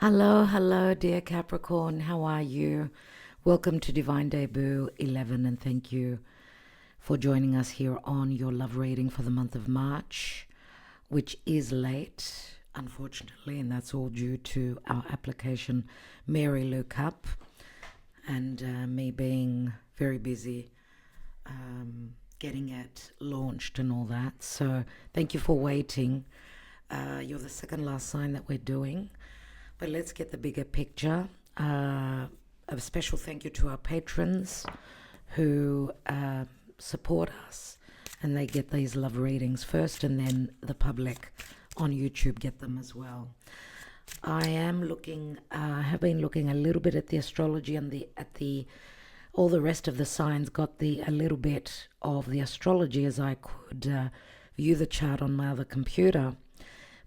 Hello, dear Capricorn. How are you? Welcome to Divine Debut 11, and thank you for joining us here on your love reading for the month of March, which is late, unfortunately, and that's all due to our application Mary Lou Cup and me being very busy getting it launched and all that. So thank you for waiting. You're the second last sign that we're doing. But let's get the bigger picture. A special thank you to our patrons who support us, and they get these love readings first, and then the public on YouTube get them as well. I am looking, have been looking a little bit at the astrology and all the rest of the signs. Got a little bit of the astrology as I could view the chart on my other computer,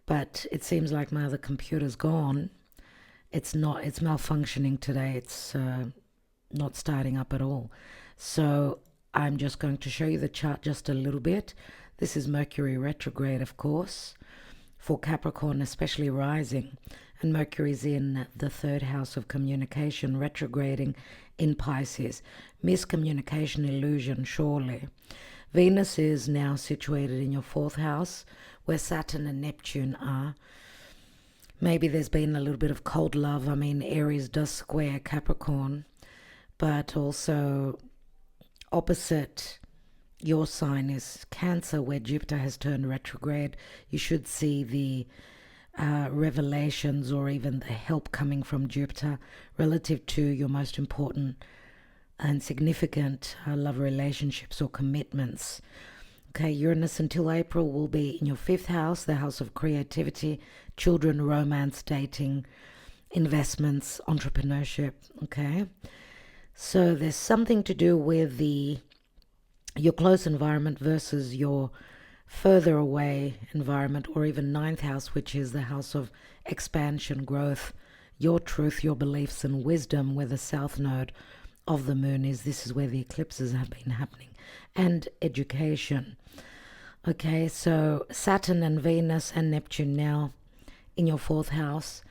but it seems like my other computer's gone. It's malfunctioning today. It's not starting up at all. So I'm just going to show you the chart just a little bit. This is Mercury retrograde, of course, for Capricorn, especially rising. And Mercury's in the third house of communication, retrograding in Pisces. Miscommunication, illusion, surely. Venus is now situated in your fourth house, where Saturn and Neptune are. Maybe there's been a little bit of cold love. I mean, Aries does square Capricorn, but also opposite your sign is Cancer, where Jupiter has turned retrograde. You should see the revelations or even the help coming from Jupiter relative to your most important and significant love relationships or commitments. Okay, Uranus until April will be in your fifth house, the house of creativity, children, romance, dating, investments, entrepreneurship. Okay, so there's something to do with your close environment versus your further away environment, or even ninth house, which is the house of expansion, growth, your truth, your beliefs, and wisdom, where the south node of the moon is. This is where the eclipses have been happening, and education. Okay, so Saturn and Venus and Neptune now in your fourth house.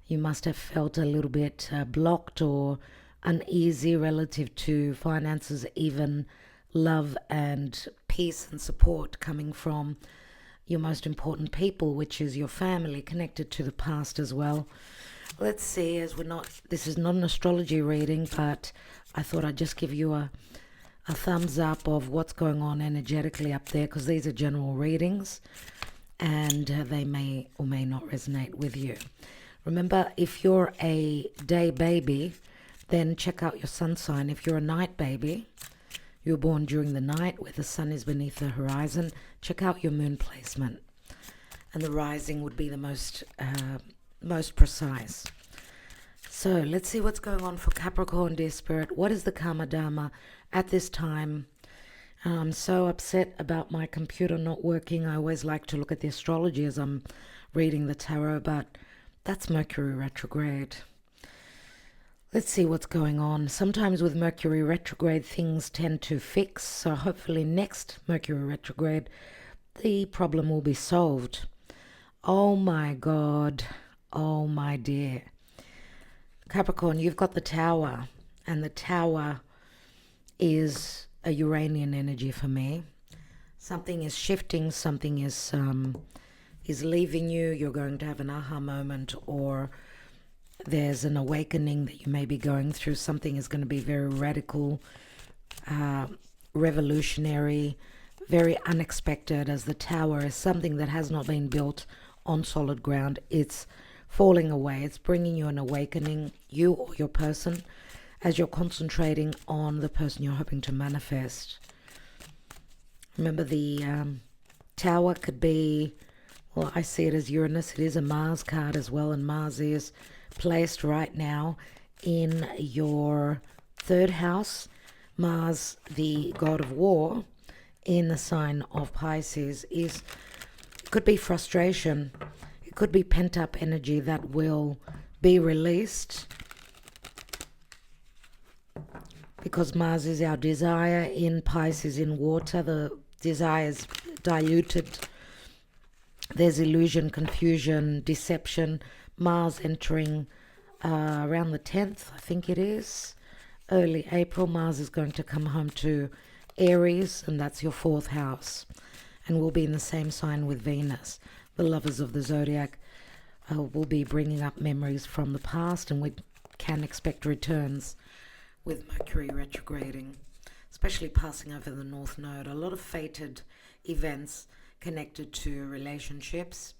You must have felt a little bit blocked or uneasy relative to finances, even love and peace and support coming from your most important people, which is your family, connected to the past as well. Let's see, this is not an astrology reading, but I thought I'd just give you a thumbs up of what's going on energetically up there, because these are general readings and they may or may not resonate with you. Remember, if you're a day baby, then check out your sun sign. If you're a night baby, you're born during the night where the sun is beneath the horizon, check out your moon placement. And the rising would be the most precise. So let's see what's going on for Capricorn, dear Spirit. What is the Karma Dharma at this time? I'm so upset about my computer not working. I always like to look at the astrology as I'm reading the tarot, but that's Mercury retrograde. Let's see what's going on. Sometimes with Mercury retrograde, things tend to fix. So hopefully next Mercury retrograde, the problem will be solved. Oh my God. Oh my dear. Capricorn, you've got the Tower, and the Tower is a Uranian energy for me. Something is shifting, something is leaving you. You're going to have an aha moment, or there's an awakening that you may be going through. Something is going to be very radical, revolutionary, very unexpected, as the Tower is something that has not been built on solid ground. It's falling away. It's bringing you an awakening, you or your person, as you're concentrating on the person you're hoping to manifest. Remember, the Tower could be, well, I see it as Uranus. It is a Mars card as well, and Mars is placed right now in your third house. Mars, the god of war, in the sign of Pisces, could be frustration. It could be pent-up energy that will be released, because Mars is our desire. In Pisces, in water, the desire is diluted. There's illusion, confusion, deception, Mars entering around the 10th, I think it is. Early April, Mars is going to come home to Aries, and that's your 4th house. And will be in the same sign with Venus. The lovers of the zodiac will be bringing up memories from the past, and we can expect returns with Mercury retrograding, especially passing over the North Node. A lot of fated events connected to relationships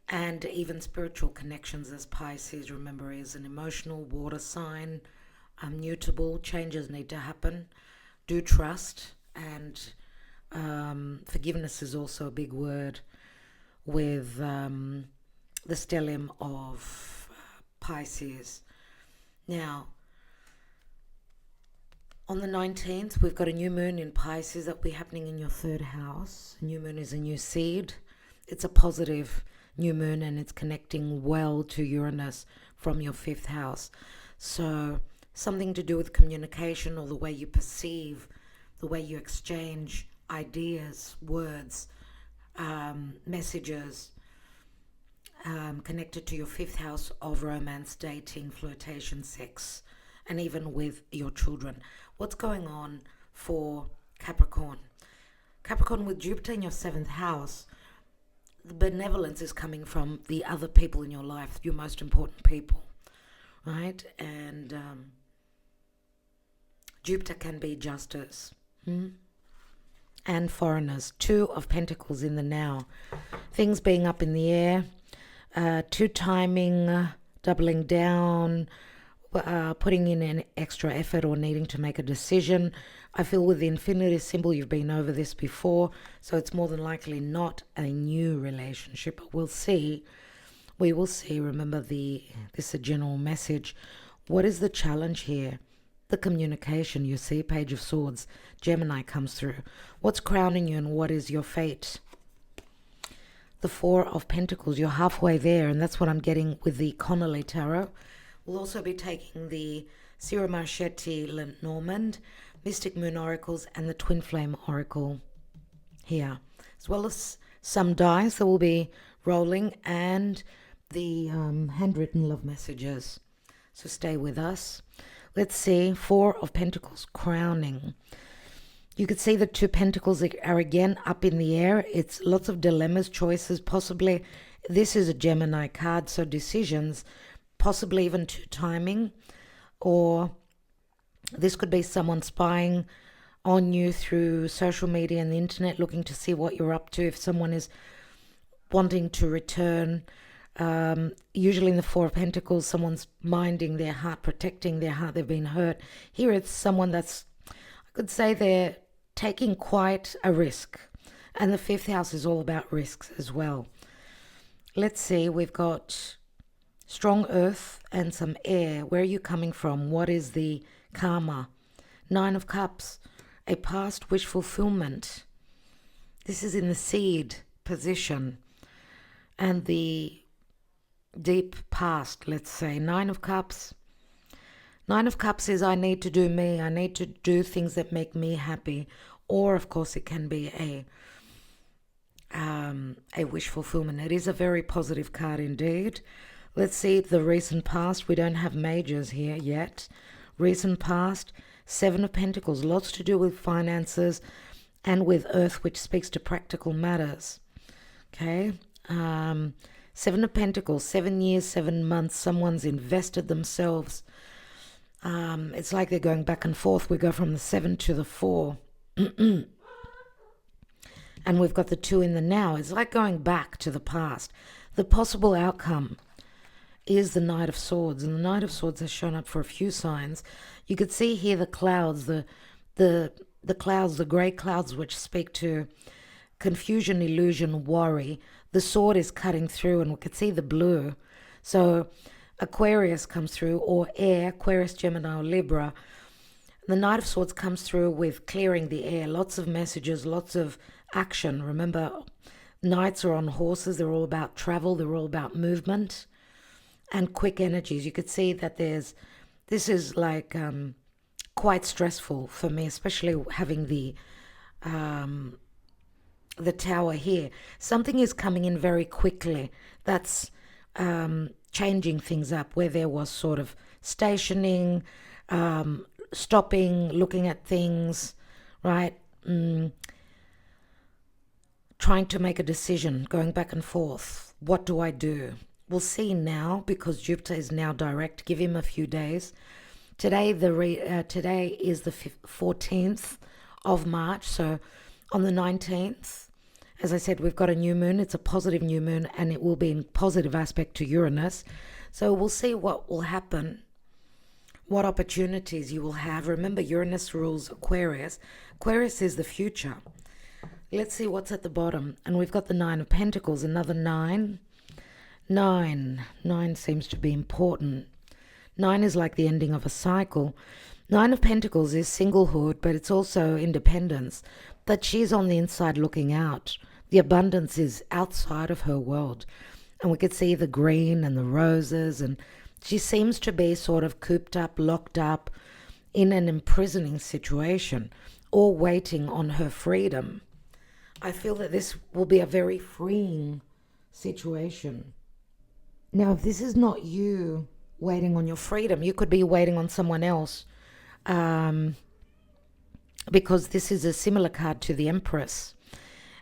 and even spiritual connections, as Pisces, remember, is an emotional water sign, mutable. Changes need to happen. Do trust, and forgiveness is also a big word with the stellium of Pisces. Now, on the 19th, we've got a new moon in Pisces that will be happening in your 3rd house. New moon is a new seed. It's a positive new moon, and it's connecting well to Uranus from your 5th house. So something to do with communication, or the way you perceive, the way you exchange ideas, words, messages, connected to your 5th house of romance, dating, flirtation, sex, and even with your children. What's going on for Capricorn? Capricorn, with Jupiter in your 7th house, the benevolence is coming from the other people in your life, your most important people, right? And Jupiter can be justice and foreigners. 2 of Pentacles in the now. Things being up in the air, 2 timing, doubling down, putting in an extra effort or needing to make a decision. I feel with the infinity symbol, you've been over this before, so it's more than likely not a new relationship, but we'll see. We will see. Remember, this is a general message. What is the challenge here? The communication. You see, Page of Swords, Gemini comes through. What's crowning you, and what is your fate? The 4 of Pentacles, you're halfway there, and that's what I'm getting with the Connolly Tarot. We'll also be taking the Ciro Marchetti Lenormand, Mystic Moon Oracles, and the Twin Flame Oracle here, as well as some dice that will be rolling, and the handwritten love messages. So stay with us. Let's see, 4 of Pentacles crowning. You could see the 2 Pentacles are again up in the air. It's lots of dilemmas, choices, possibly. This is a Gemini card, so decisions, possibly even 2 timing, or this could be someone spying on you through social media and the internet, looking to see what you're up to. If someone is wanting to return, usually in the 4 of Pentacles, someone's minding their heart, protecting their heart. They've been hurt. Here it's someone that's, I could say, they're taking quite a risk, and the 5th house is all about risks as well. Let's see, we've got strong earth and some air. Where are you coming from? What is the karma? 9 of Cups, a past wish fulfillment. This is in the seed position, and the deep past, let's say. 9 of Cups. 9 of Cups is, I need to do me. I need to do things that make me happy. Or, of course, it can be a wish fulfillment. It is a very positive card indeed. Let's see the recent past. We don't have majors here yet. Recent past, 7 of Pentacles. Lots to do with finances and with Earth, which speaks to practical matters. Okay. 7 of Pentacles, 7 years, 7 months. Someone's invested themselves. It's like they're going back and forth. We go from the 7 to the 4. And we've got the 2 in the now. It's like going back to the past. The possible outcome is the Knight of Swords. And the Knight of Swords has shown up for a few signs. You could see here the clouds, the clouds, the grey clouds, which speak to confusion, illusion, worry. The sword is cutting through, and we could see the blue. So Aquarius comes through, or air, Aquarius, Gemini, or Libra. The Knight of Swords comes through with clearing the air. Lots of messages, lots of action. Remember, knights are on horses. They're all about travel. They're all about movement and quick energies. You could see that this is like quite stressful for me, especially having the tower here. Something is coming in very quickly. That's changing things up where there was sort of stationing, stopping, looking at things, right? Trying to make a decision, going back and forth. What do I do? We'll see now, because Jupiter is now direct. Give him a few days. Today is the 14th of March, so on the 19th, as I said, we've got a new moon. It's a positive new moon, and it will be in positive aspect to Uranus. So we'll see what will happen, what opportunities you will have. Remember, Uranus rules Aquarius. Aquarius is the future. Let's see what's at the bottom. And we've got the 9 of Pentacles, another 9. 9 seems to be important. 9 is like the ending of a cycle. 9 of Pentacles is singlehood, but it's also independence. That she's on the inside looking out. The abundance is outside of her world. And we could see the green and the roses. And she seems to be sort of cooped up, locked up in an imprisoning situation, or waiting on her freedom. I feel that this will be a very freeing situation. Now, if this is not you waiting on your freedom, you could be waiting on someone else, because this is a similar card to the Empress,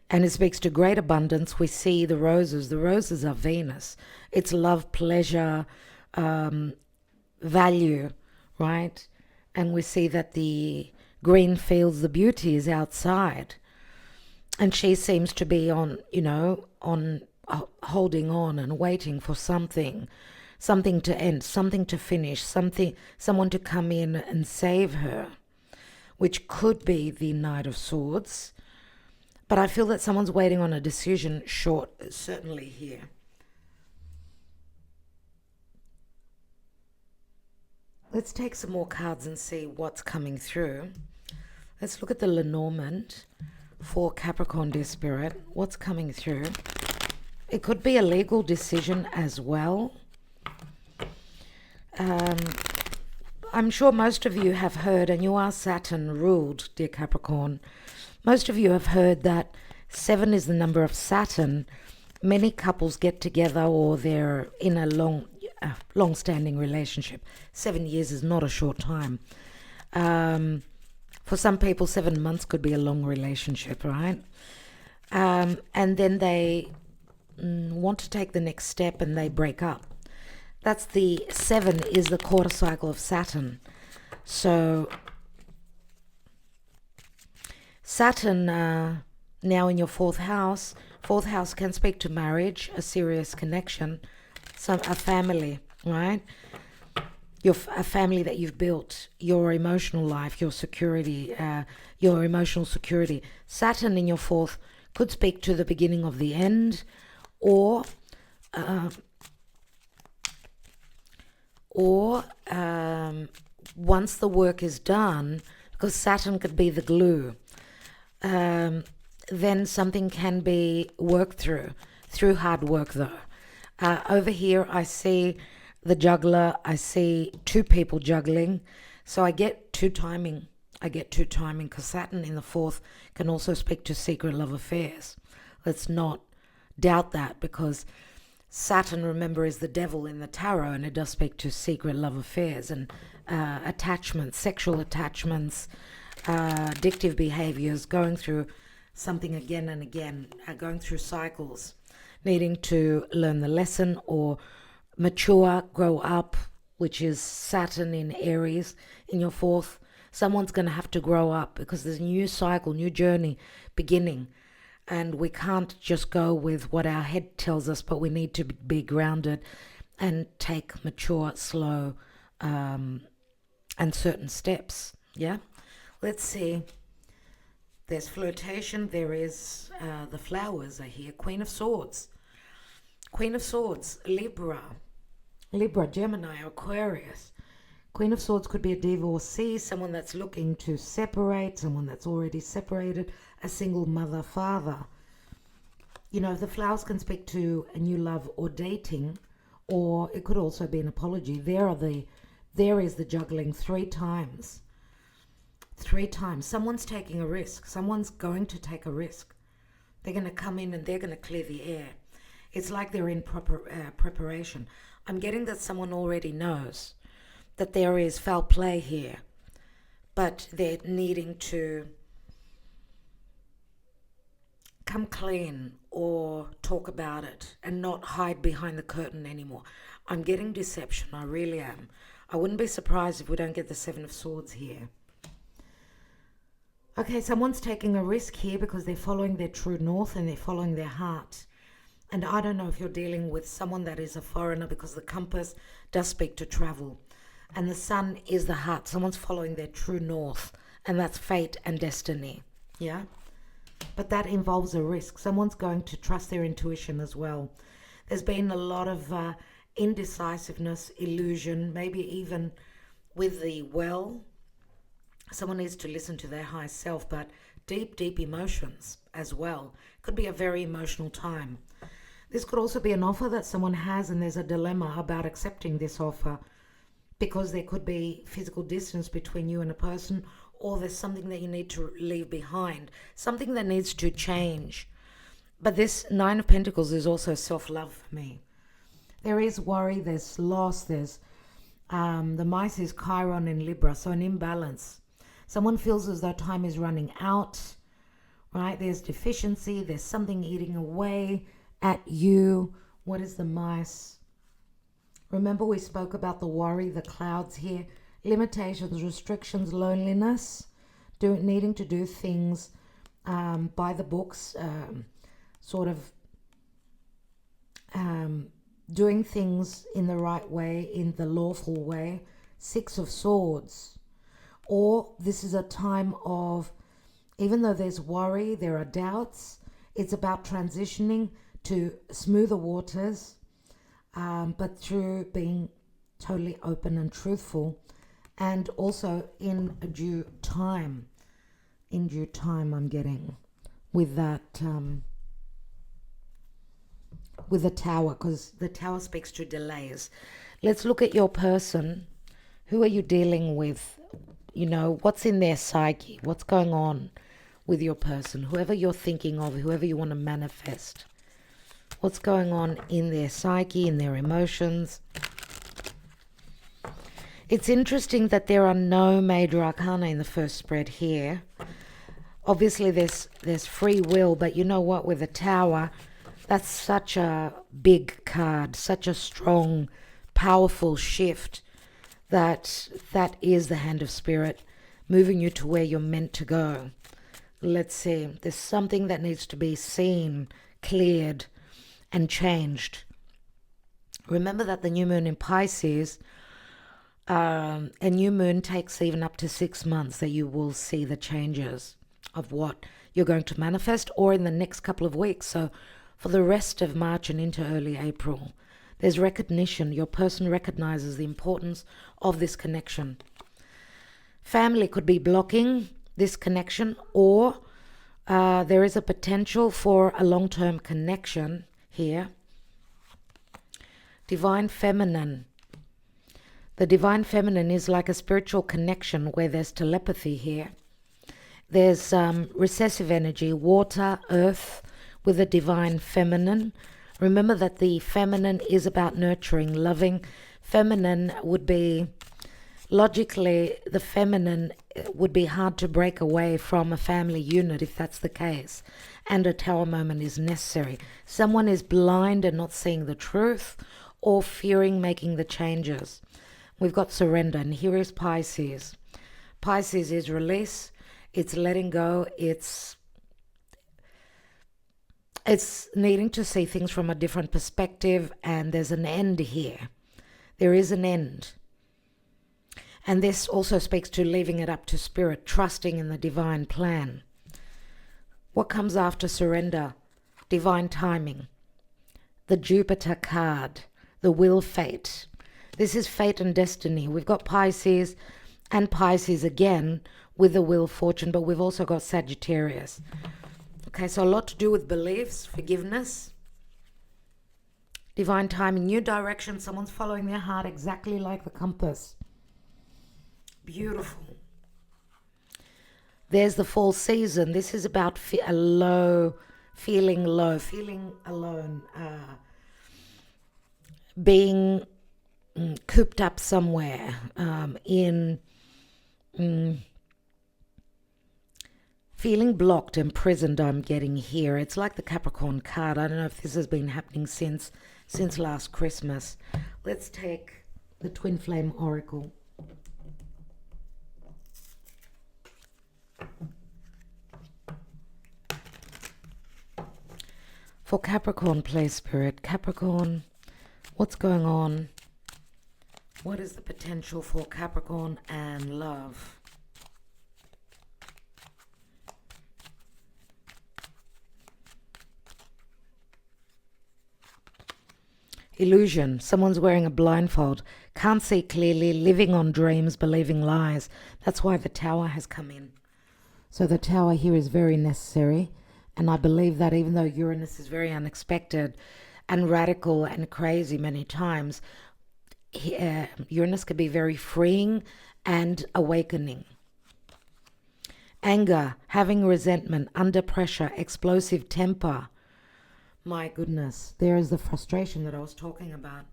and it speaks to great abundance. We see the roses. The roses are Venus. It's love, pleasure, value, right? And we see that the green fields, the beauty is outside. And she seems to be on holding on and waiting for something to end, something to finish, someone to come in and save her, which could be the Knight of Swords. But I feel that someone's waiting on a decision, certainly here. Let's take some more cards and see what's coming through. Let's look at the Lenormand for Capricorn, dear Spirit. What's coming through? It could be a legal decision as well. I'm sure most of you have heard, and you are Saturn ruled, dear Capricorn. Most of you have heard that 7 is the number of Saturn. Many couples get together, or they're in a long-standing relationship. 7 years is not a short time. For some people, 7 months could be a long relationship, right? And then they want to take the next step and they break up. That's the 7 is the quarter cycle of Saturn. So Saturn now in your 4th house. 4th house can speak to marriage, a serious connection, a family, right? A family that you've built, your emotional life, your security, your emotional security. Saturn in your 4th could speak to the beginning of the end, or once the work is done, because Saturn could be the glue, then something can be worked through hard work though. Over here I see the juggler. I see 2 people juggling. So I get two timing because Saturn in the 4th can also speak to secret love affairs. Let's not doubt that, because Saturn, remember, is the devil in the tarot, and it does speak to secret love affairs and attachments, sexual attachments, addictive behaviors, going through something again and again, going through cycles, needing to learn the lesson or mature, grow up, which is Saturn in Aries in your 4th. Someone's going to have to grow up because there's a new cycle, new journey beginning. And we can't just go with what our head tells us, but we need to be grounded and take mature, slow, and certain steps. Yeah? Let's see. There's flirtation. There is the flowers are here. Queen of Swords. Queen of Swords, Libra, Gemini, Aquarius. Queen of Swords could be a divorcee, someone that's looking to separate, someone that's already separated, a single mother, father. You know, the flowers can speak to a new love or dating, or it could also be an apology. There is the juggling 3 times. 3 times. Someone's taking a risk. Someone's going to take a risk. They're going to come in and they're going to clear the air. It's like they're in preparation. I'm getting that someone already knows that there is foul play here, but they're needing to come clean or talk about it and not hide behind the curtain anymore. I'm getting deception. I really am. I wouldn't be surprised if we don't get the Seven of Swords here. Okay, someone's taking a risk here because they're following their true north and they're following their heart. And I don't know if you're dealing with someone that is a foreigner, because the compass does speak to travel. And the sun is the heart. Someone's following their true north, and that's fate and destiny. Yeah? But that involves a risk. Someone's going to trust their intuition as well. There's been a lot of indecisiveness, illusion, maybe even with the someone needs to listen to their higher self, but deep emotions as well. Could be a very emotional time. This could also be an offer that someone has, and there's a dilemma about accepting this offer, because there could be physical distance between you and a person, or there's something that you need to leave behind, something that needs to change. But this Nine of Pentacles is also self-love for me. There is worry, there's loss, there's the mice is Chiron in Libra, so an imbalance. Someone feels as though time is running out, right? There's deficiency, there's something eating away at you. What is the mice? Remember we spoke about the worry, the clouds here. Limitations, restrictions, loneliness, needing to do things by the books, doing things in the right way, in the lawful way. Six of Swords. Or this is a time of, even though there's worry, there are doubts, it's about transitioning to smoother waters, but through being totally open and truthful, and also in due time. In due time, I'm getting with that, with the Tower, because the Tower speaks to delays. Let's look at your person. Who are you dealing with? You know, what's in their psyche? What's going on with your person? Whoever you're thinking of, whoever you want to manifest. What's going on in their psyche, in their emotions? It's interesting that there are no major arcana in the first spread here. Obviously, there's free will, but you know what? With the Tower, that's such a big card, such a strong, powerful shift. That is the hand of spirit moving you to where you're meant to go. Let's see. There's something that needs to be seen, cleared, and changed. Remember that the new moon in Pisces, a new moon takes even up to 6 months that you will see the changes of what you're going to manifest, or in the next couple of weeks. So for the rest of March and into early April, there's recognition. Your person recognizes the importance of this connection. Family could be blocking this connection, or there is a potential for a long-term connection here. Divine Feminine. The Divine Feminine is like a spiritual connection where there's telepathy here. There's recessive energy, water, earth, with the Divine Feminine. Remember that the feminine is about nurturing, loving. Feminine would be, logically, the feminine would be hard to break away from a family unit if that's the case. And a Tower moment is necessary. Someone is blind and not seeing the truth, or fearing making the changes. We've got surrender, and here is Pisces. Pisces is release. It's letting go. It's needing to see things from a different perspective, and there's an end here. There is an end. And this also speaks to leaving it up to spirit, trusting in the divine plan. What comes after surrender? Divine timing. The Jupiter card, the wheel fate. This is fate and destiny. We've got Pisces and Pisces again with the wheel fortune, but we've also got Sagittarius. Okay, so a lot to do with beliefs, forgiveness, divine timing, new direction. Someone's following their heart exactly like the compass. Beautiful. There's the fall season. This is about a low feeling low, feeling alone, being cooped up somewhere, in feeling blocked, imprisoned. I'm getting here. It's like the Capricorn card. I don't know if this has been happening since last Christmas. Let's take the Twin Flame Oracle. For Capricorn, play spirit. Capricorn, what's going on? What is the potential for Capricorn and love? Illusion. Someone's wearing a blindfold. Can't see clearly, living on dreams, believing lies. That's why the Tower has come in. So the Tower here is very necessary. And I believe that even though Uranus is very unexpected and radical and crazy many times, Uranus could be very freeing and awakening. Anger, having resentment, under pressure, explosive temper. My goodness, there is the frustration that I was talking about.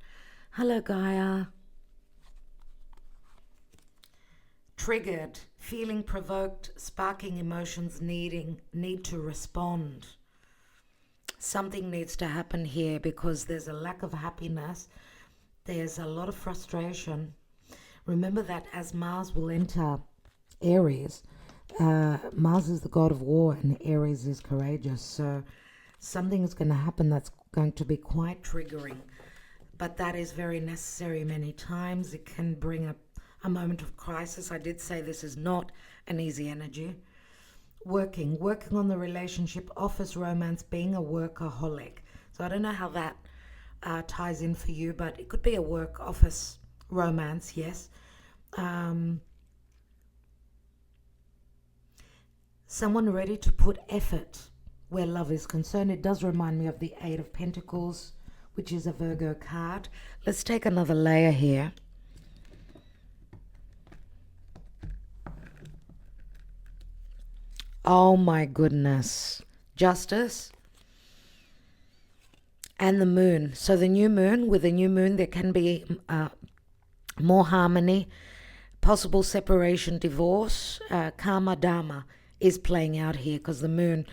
Hello, Gaia. Triggered, feeling provoked, sparking emotions, need to respond. Something needs to happen here because there's a lack of happiness. There's a lot of frustration. Remember that as Mars will enter Aries, Mars is the god of war and Aries is courageous. So something is going to happen that's going to be quite triggering. But that is very necessary many times. It can bring a moment of crisis. I did say this is not an easy energy. Working on the relationship, office, romance, being a workaholic. So I don't know how that ties in for you, but it could be a work, office, romance, yes. Someone ready to put effort where love is concerned. It does remind me of the Eight of Pentacles, which is a Virgo card. Let's take another layer here. Oh my goodness. Justice and the moon. So the new moon, with the new moon, there can be more harmony, possible separation, divorce, karma, dharma is playing out here because the moon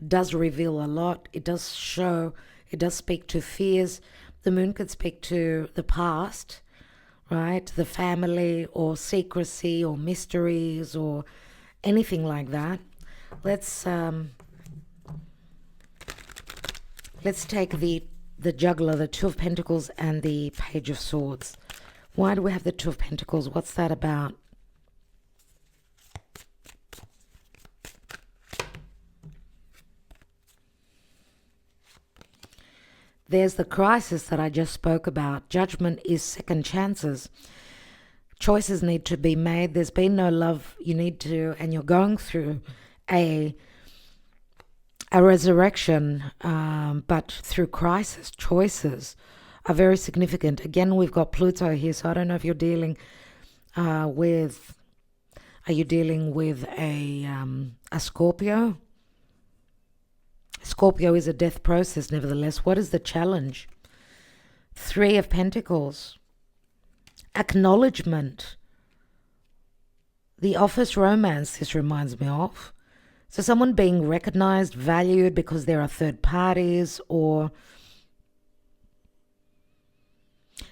does reveal a lot. It does show, it does speak to fears. The moon could speak to the past, right? The family or secrecy or mysteries or anything like that. Let's take the juggler, the Two of Pentacles and the Page of Swords. Why do we have the Two of Pentacles? What's that about? There's the crisis that I just spoke about. Judgment is second chances. Choices need to be made. There's been no love. You need to, and you're going through a resurrection, but through crisis. Choices are very significant. Again, we've got Pluto here, so I don't know if you're dealing with. Are you dealing with a Scorpio? Scorpio is a death process, nevertheless. What is the challenge? Three of Pentacles. Acknowledgement. The office romance, this reminds me of. So someone being recognized, valued because there are third parties, or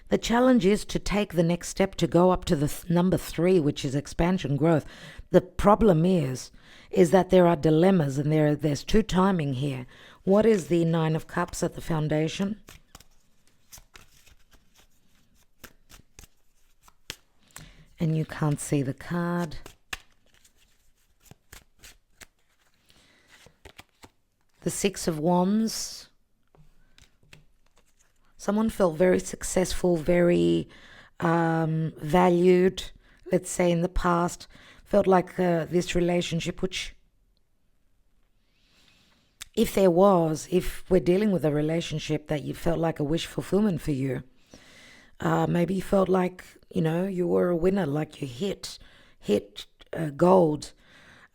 the challenge is to take the next step to go up to the number 3, which is expansion, growth. The problem is that there are dilemmas and there's two timing here. What is the Nine of Cups at the foundation? And you can't see the card. The Six of Wands. Someone felt very successful, very valued, let's say in the past. Felt like this relationship, which if we're dealing with a relationship that you felt like a wish fulfillment for you, maybe you felt like, you were a winner, like you hit gold,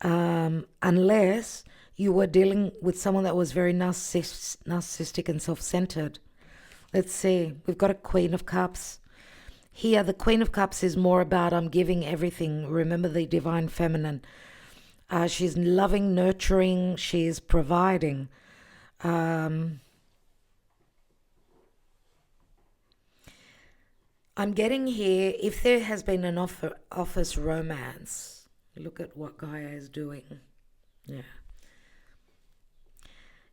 unless you were dealing with someone that was very narcissistic and self-centered. Let's see. We've got a Queen of Cups. Here, the Queen of Cups is more about I'm giving everything. Remember the divine feminine. She's loving, nurturing. She's providing. I'm getting here, if there has been an office romance, look at what Gaia is doing. Yeah.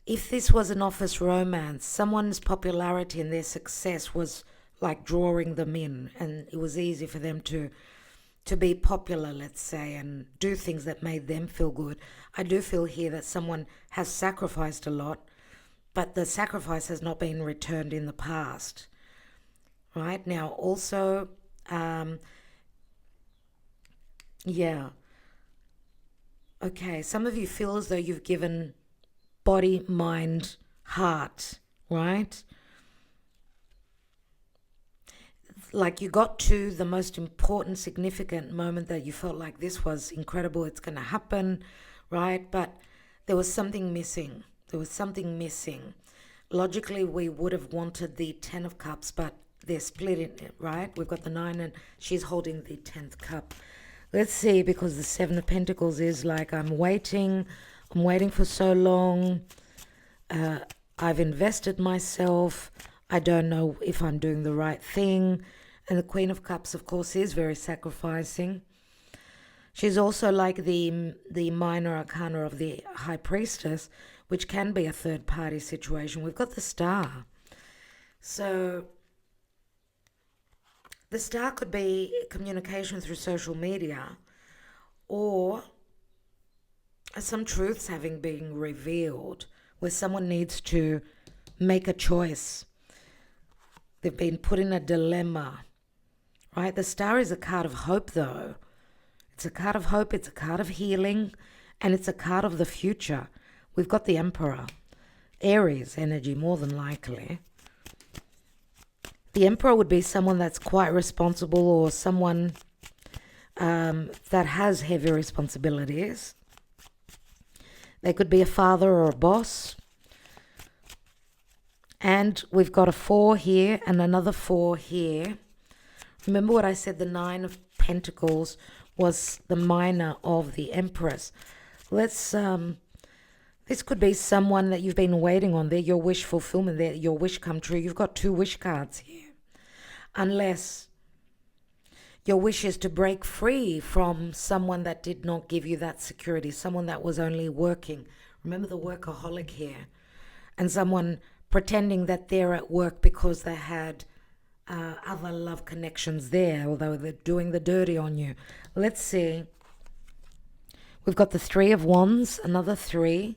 If this was an office romance, someone's popularity and their success was like drawing them in, and it was easy for them to be popular, let's say, and do things that made them feel good. I do feel here that someone has sacrificed a lot, but the sacrifice has not been returned in the past. Right now, also, yeah. Okay, some of you feel as though you've given body, mind, heart, right? Like you got to the most important, significant moment that you felt like this was incredible, it's going to happen, right? But there was something missing. There was something missing. Logically, we would have wanted the 10 of Cups, but they're split in it, right? We've got the 9 and she's holding the 10th cup. Let's see, because the 7 of Pentacles is like, I'm waiting for so long. I've invested myself. I don't know if I'm doing the right thing. And the Queen of Cups, of course, is very sacrificing. She's also like the minor arcana of the High Priestess, which can be a third party situation. We've got the Star. So the Star could be communication through social media, or some truths having been revealed where someone needs to make a choice. They've been put in a dilemma, right? The Star is a card of hope, though. It's a card of hope, it's a card of healing, and it's a card of the future. We've got the Emperor, Aries energy, more than likely. The Emperor would be someone that's quite responsible, or someone that has heavy responsibilities. They could be a father or a boss. And we've got a 4 here and another 4 here. Remember what I said, the 9 of Pentacles was the minor of the Empress. Let's, this could be someone that you've been waiting on. They're your wish fulfillment, they're your wish come true. You've got 2 wish cards here. Unless your wish is to break free from someone that did not give you that security, someone that was only working. Remember the workaholic here. And someone pretending that they're at work because they had other love connections there, although they're doing the dirty on you. Let's see. We've got the 3 of Wands, another 3.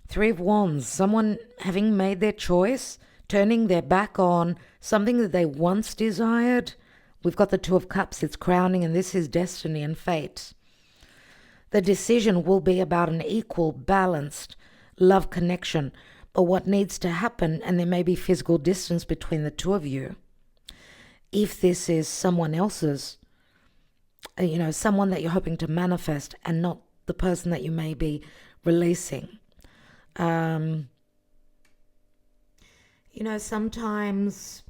3 of Wands, someone having made their choice, turning their back on something that they once desired. We've got the 2 of Cups, it's crowning, and this is destiny and fate. The decision will be about an equal, balanced love connection. But what needs to happen, and there may be physical distance between the 2 of you, if this is someone else's, someone that you're hoping to manifest and not the person that you may be releasing. Sometimes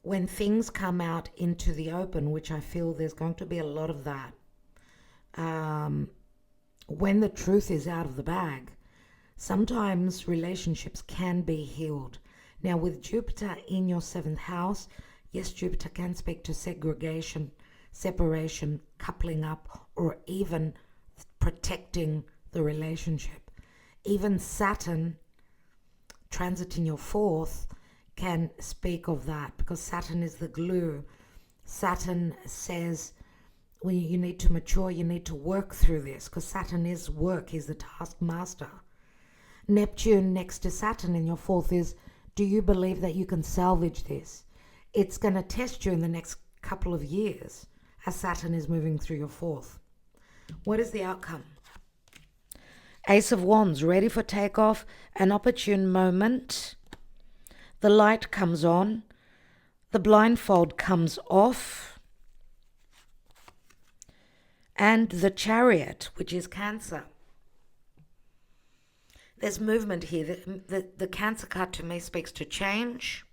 when things come out into the open, which I feel there's going to be a lot of that, when the truth is out of the bag, sometimes relationships can be healed. Now, with Jupiter in your 7th house, yes, Jupiter can speak to segregation, separation, coupling up, or even protecting the relationship. Even Saturn transiting your 4th can speak of that, because Saturn is the glue. Saturn says, well, you need to mature, you need to work through this, because Saturn is work, he's the taskmaster. Neptune next to Saturn in your 4th is, do you believe that you can salvage this? It's going to test you in the next couple of years as Saturn is moving through your 4th. What is the outcome? Ace of Wands, ready for takeoff, an opportune moment. The light comes on, the blindfold comes off, and the Chariot, which is Cancer. There's movement here. The Cancer card to me speaks to change.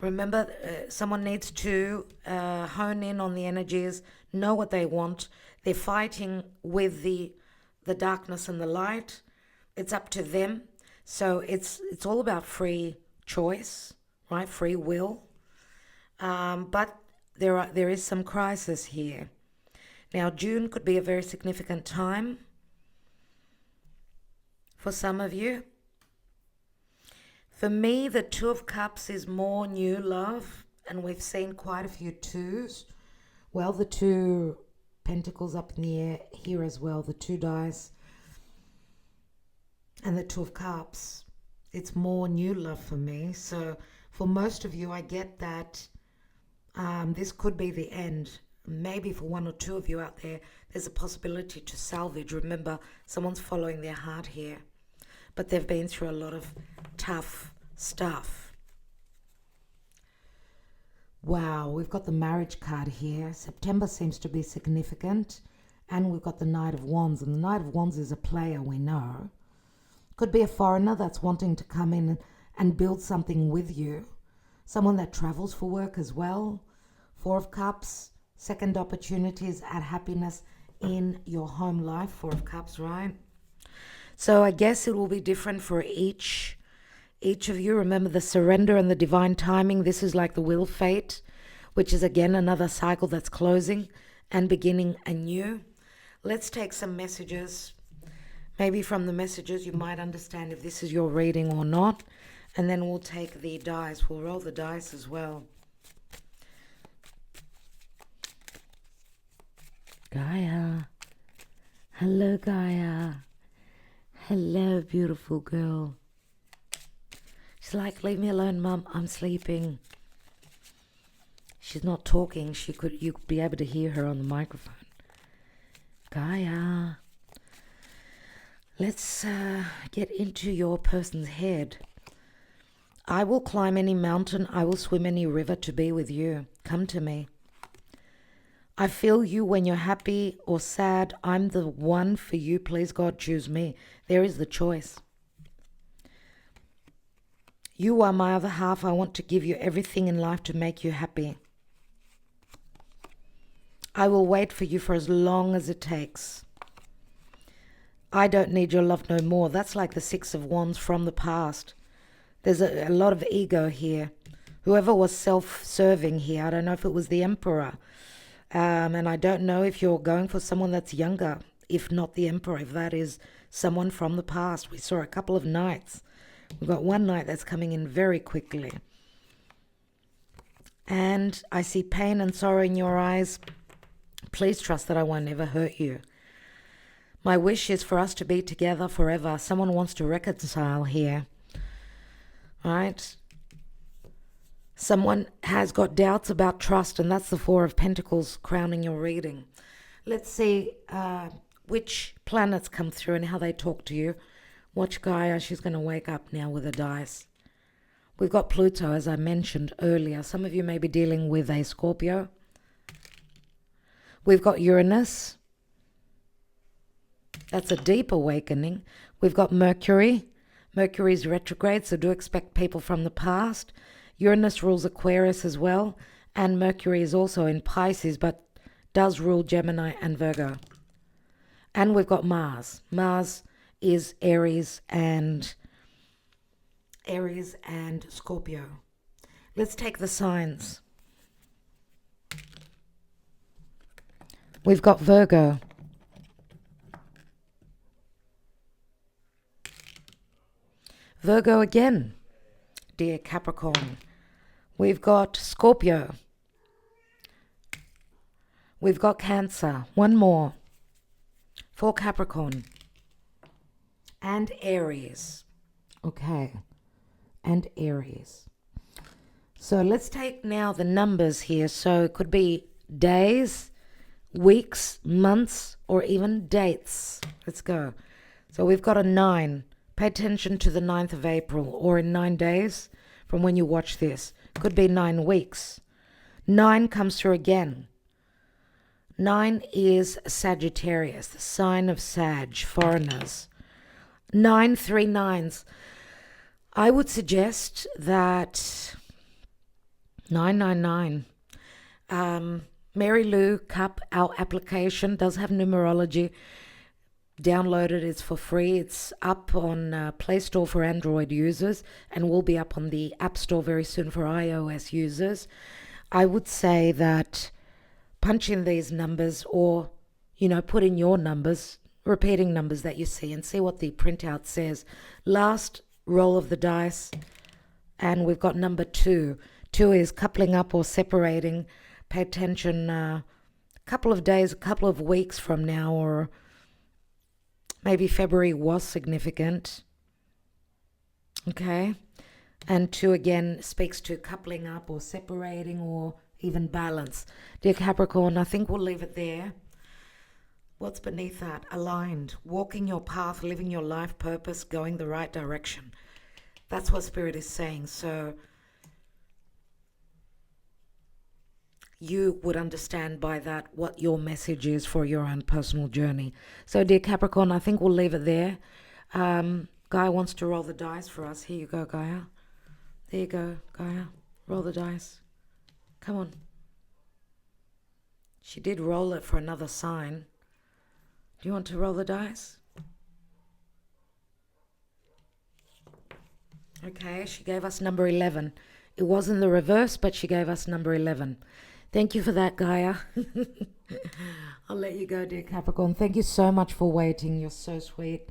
Remember, someone needs to hone in on the energies, know what they want. They're fighting with the darkness and the light. It's up to them. So it's all about free choice, right? Free will. But there is some crisis here. Now, June could be a very significant time for some of you. For me, the Two of Cups is more new love, and we've seen quite a few twos. Well, the Two Pentacles up in the air here as well, the two dice, and the Two of Cups. It's more new love for me. So for most of you, I get that this could be the end. Maybe for one or two of you out there, there's a possibility to salvage. Remember, someone's following their heart here, but they've been through a lot of tough stuff. Wow, we've got the marriage card here. September seems to be significant. And we've got the Knight of Wands. And the Knight of Wands is a player, we know. Could be a foreigner that's wanting to come in and build something with you. Someone that travels for work as well. Four of Cups, second opportunities at happiness in your home life. Four of Cups, right? So I guess it will be different for each of you. Remember the surrender and the divine timing. This is like the wheel of fate, which is again another cycle that's closing and beginning anew. Let's take some messages. Maybe from the messages you might understand if this is your reading or not. And then we'll take the dice. We'll roll the dice as well. Gaia. Hello, Gaia. Hello, beautiful girl. She's like, leave me alone, Mum. I'm sleeping. She's not talking. You could be able to hear her on the microphone. Gaia. Let's get into your person's head. I will climb any mountain. I will swim any river to be with you. Come to me. I feel you when you're happy or sad. I'm the one for you. Please, God, choose me. There is the choice. You are my other half. I want to give you everything in life to make you happy. I will wait for you for as long as it takes. I don't need your love no more. That's like the Six of Wands from the past. There's a lot of ego here. Whoever was self-serving here, I don't know if it was the Emperor. And I don't know if you're going for someone that's younger, if not the Emperor, if that is someone from the past. We saw a couple of knights. We've got one knight that's coming in very quickly. And I see pain and sorrow in your eyes. Please trust that I won't ever hurt you. My wish is for us to be together forever. Someone wants to reconcile here. Right? Someone has got doubts about trust, and that's the Four of Pentacles crowning your reading. Let's see which planets come through and how they talk to you. Watch Gaia. She's going to wake up now with a dice. We've got Pluto, as I mentioned earlier. Some of you may be dealing with a Scorpio. We've got Uranus. That's a deep awakening. We've got Mercury. Mercury's retrograde, so do expect people from the past. Uranus rules Aquarius as well. And Mercury is also in Pisces, but does rule Gemini and Virgo. And we've got Mars. Mars is Aries and Scorpio. Let's take the signs. We've got Virgo. Virgo again, dear Capricorn. We've got Scorpio. We've got Cancer. One more for Capricorn. And Aries. Okay. And Aries. So let's take now the numbers here. So it could be days, weeks, months, or even dates. Let's go. So we've got a 9. Pay attention to the 9th of April, or in 9 days from when you watch this. Could be 9 weeks. 9 comes through again. 9 is Sagittarius, the sign of Sag, foreigners. 939s. I would suggest that 999. Mary Lou Cup, our application does have numerology. Download it, it's for free. It's up on Play Store for Android users and will be up on the App Store very soon for iOS users. I would say that punch in these numbers, or, put in your numbers, repeating numbers that you see, and see what the printout says. Last roll of the dice, and we've got number 2. 2 is coupling up or separating. Pay attention, a couple of days, a couple of weeks from now, or maybe February was significant. Okay. And 2 again speaks to coupling up or separating or even balance. Dear Capricorn, I think we'll leave it there. What's beneath that? Aligned. Walking your path, living your life purpose, going the right direction. That's what Spirit is saying. So you would understand by that what your message is for your own personal journey. So, dear Capricorn, I think we'll leave it there. Gaia wants to roll the dice for us. Here you go, Gaia. There you go, Gaia. Roll the dice. Come on. She did roll it for another sign. Do you want to roll the dice? Okay, she gave us number 11. It was in the reverse, but she gave us number 11. Thank you for that, Gaia. I'll let you go, dear Capricorn. Thank you so much for waiting. You're so sweet.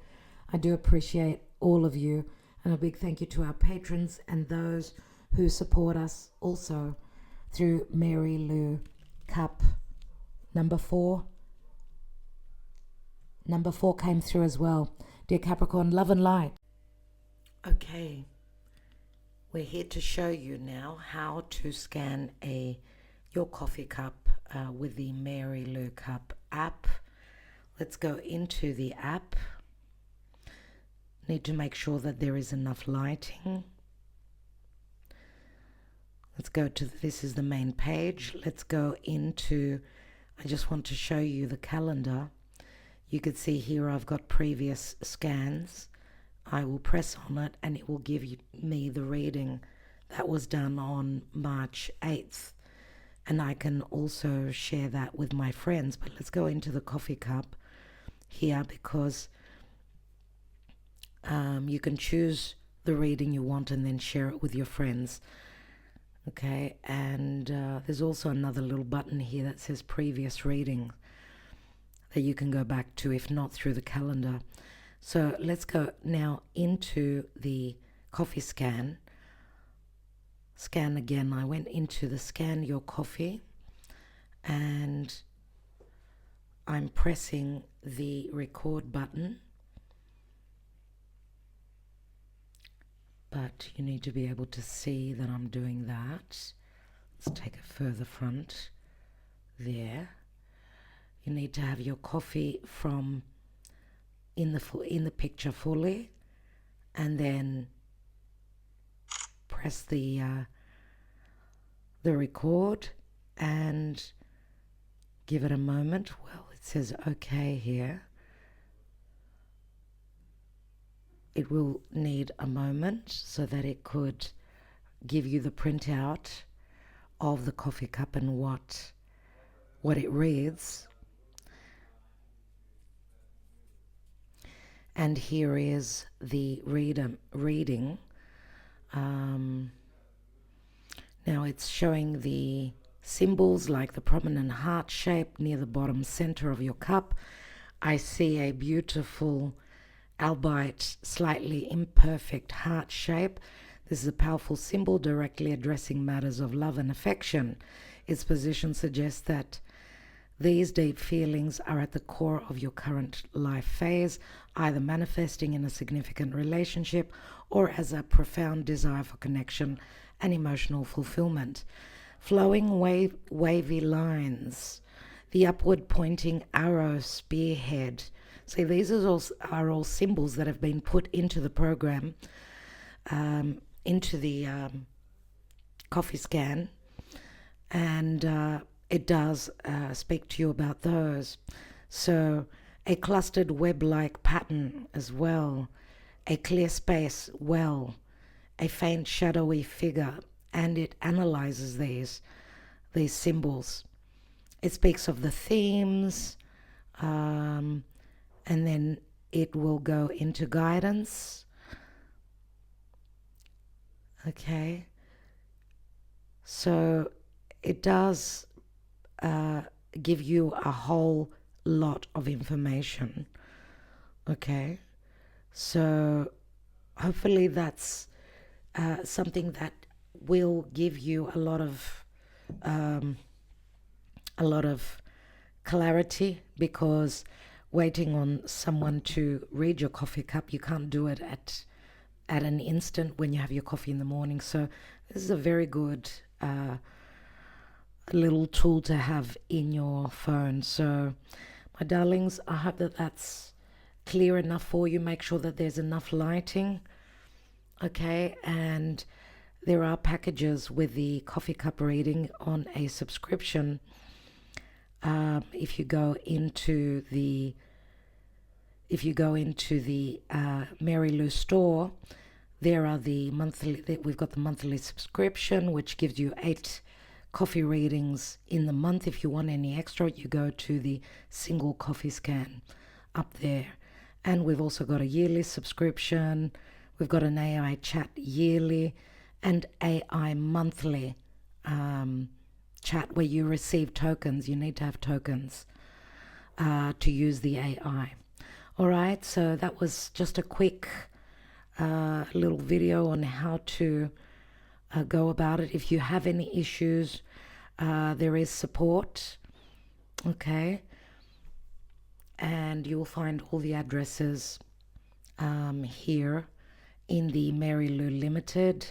I do appreciate all of you. And a big thank you to our patrons and those who support us also through Mary Lou Cup. Number 4. Number 4 came through as well. Dear Capricorn, love and light. Okay. We're here to show you now how to scan your coffee cup with the Mary Lou Cup app. Let's go into the app. Need to make sure that there is enough lighting. Let's go to, this is the main page. Let's go into, I just want to show you the calendar. You could see here I've got previous scans. I will press on it and it will give me the reading that was done on March 8th. And I can also share that with my friends. But let's go into the coffee cup here, because you can choose the reading you want and then share it with your friends. Okay, and there's also another little button here that says previous reading that you can go back to, if not through the calendar. So let's go now into the coffee scan. Scan again. I went into the scan your coffee and I'm pressing the record button. But you need to be able to see that I'm doing that. Let's take it further front. There. You need to have your coffee from in the picture fully, and then press the record and give it a moment. Well, it says okay here. It will need a moment so that it could give you the printout of the coffee cup and what it reads. And here is the reading. Now it's showing the symbols like the prominent heart shape near the bottom center of your cup. I see a beautiful, albeit slightly imperfect heart shape. This is a powerful symbol directly addressing matters of love and affection. Its position suggests that these deep feelings are at the core of your current life phase, either manifesting in a significant relationship or as a profound desire for connection and emotional fulfillment. Flowing wavy lines, the upward pointing arrow spearhead. See, these are all symbols that have been put into the program, into the coffee scan. And it does speak to you about those. So a clustered web-like pattern as well, a clear space, well, a faint shadowy figure, and it analyzes these symbols. It speaks of the themes, and then it will go into guidance. Okay, so it does give you a whole lot of information. Okay, so hopefully that's something that will give you a lot of clarity, because waiting on someone to read your coffee cup, you can't do it at an instant when you have your coffee in the morning. So this is a very good little tool to have in your phone. So my darlings, I hope that that's clear enough for you. Make sure that there's enough lighting. Okay, and there are packages with the coffee cup reading on a subscription. If you go into the Mary Lou store, there are the monthly. We've got the monthly subscription, which gives you 8 coffee readings in the month. If you want any extra, you go to the single coffee scan up there. And we've also got a yearly subscription. We've got an AI chat yearly and AI monthly chat where you receive tokens. You need to have tokens to use the AI. All right, so that was just a quick little video on how to go about it. If you have any issues, there is support. Okay, and you will find all the addresses here in the Mary Lou Limited.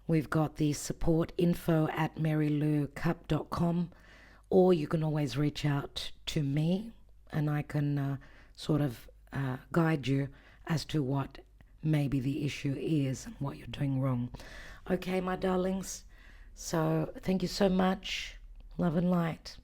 We've got the support info at maryloucup.com, or you can always reach out to me and I can sort of guide you as to what maybe the issue is and what you're doing wrong. Okay, my darlings. So thank you so much. Love and light.